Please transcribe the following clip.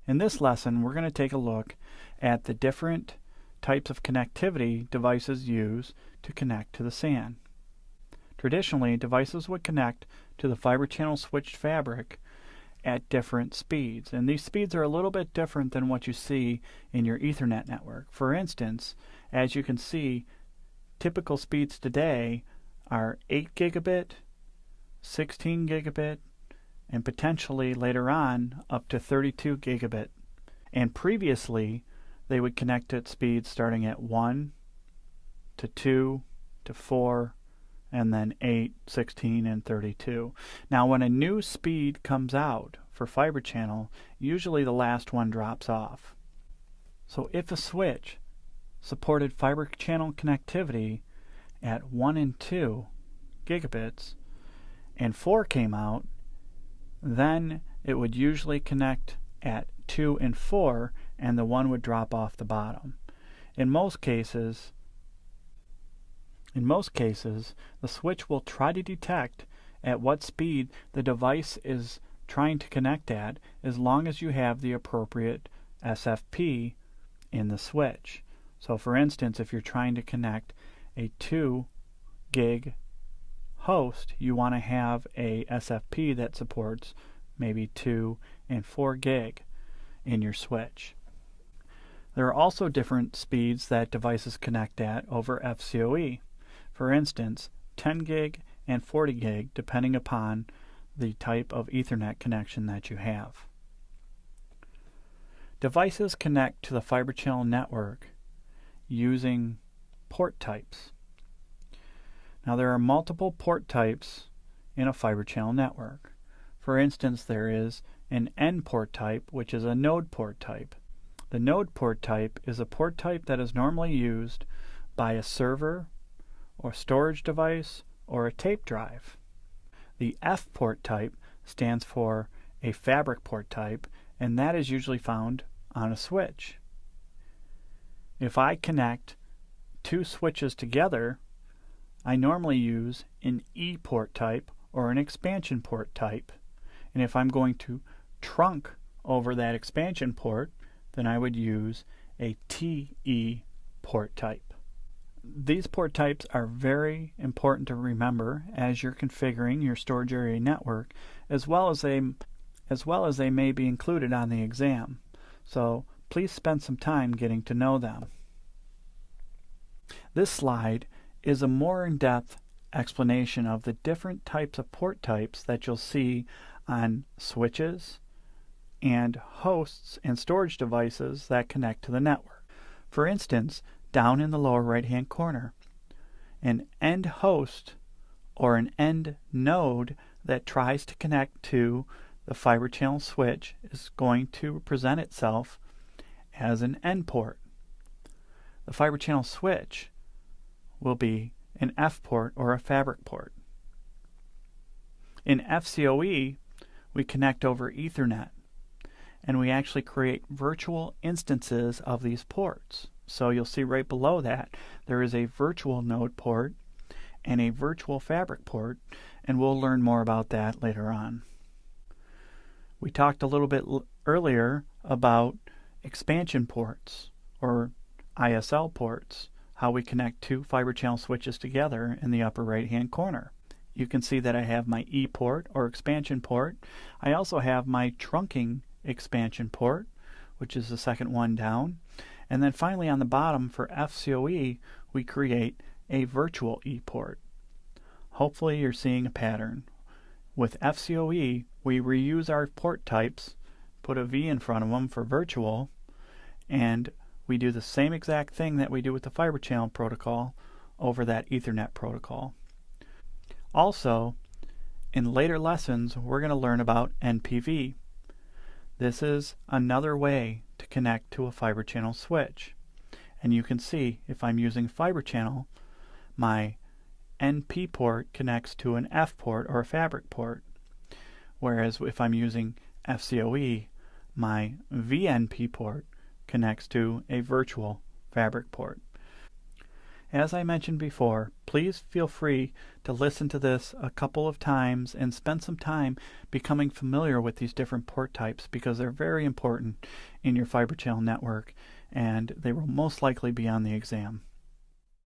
In this lesson, we're going to take a look at the different types of connectivity devices use to connect to the SAN. Traditionally, devices would connect to the fiber channel switched fabric at different speeds, and these speeds are a little bit different than what you see in your Ethernet network. For instance, as you can see, typical speeds today are 8 gigabit, 16 gigabit, and potentially later on up to 32 gigabit. And previously, they would connect at speeds starting at 1 to 2 to 4, and then 8, 16, and 32. Now, when a new speed comes out for fiber channel, usually the last one drops off. So if a switch supported fiber channel connectivity at 1 and 2 gigabits, and 4 came out, then it would usually connect at 2 and 4, and the 1 would drop off the bottom. In most cases, the switch will try to detect at what speed the device is trying to connect at, as long as you have the appropriate SFP in the switch. So for instance, if you're trying to connect a 2 gig host, you want to have a SFP that supports maybe 2 and 4 gig in your switch. There are also different speeds that devices connect at over FCOE. For instance, 10 gig and 40 gig, depending upon the type of Ethernet connection that you have. Devices connect to the fiber channel network using port types. Now, there are multiple port types in a fiber channel network. For instance, there is an N port type, which is a node port type. The node port type is a port type that is normally used by a server or storage device or a tape drive. The F port type stands for a fabric port type, and that is usually found on a switch. If I connect two switches together, I normally use an E port type or an expansion port type. And if I'm going to trunk over that expansion port, then I would use a TE port type. These port types are very important to remember as you're configuring your storage area network, as well as they may be included on the exam. So please spend some time getting to know them. This slide is a more in-depth explanation of the different types of port types that you'll see on switches and hosts and storage devices that connect to the network. For instance, down in the lower right-hand corner, an end host or an end node that tries to connect to the fiber channel switch is going to present itself as an N port. The fiber channel switch will be an F port or a fabric port. In FCOE, we connect over Ethernet, and we actually create virtual instances of these ports. So you'll see right below that there is a virtual node port and a virtual fabric port, and we'll learn more about that later on. We talked a little bit earlier about expansion ports or ISL ports, how we connect two fiber channel switches together in the upper right hand corner. You can see that I have my E port or expansion port. I also have my trunking expansion port, which is the second one down. And then finally on the bottom for FCOE, we create a virtual E port. Hopefully you're seeing a pattern. With FCOE, we reuse our port types, put a V in front of them for virtual, and we do the same exact thing that we do with the fiber channel protocol over that Ethernet protocol. Also, in later lessons, we're going to learn about NPV. This is another way to connect to a fiber channel switch. And you can see if I'm using fiber channel, my NP port connects to an F port or a fabric port. Whereas if I'm using FCOE, my VNP port connects to a virtual fabric port. As I mentioned before, please feel free to listen to this a couple of times and spend some time becoming familiar with these different port types, because they're very important in your fiber channel network and they will most likely be on the exam.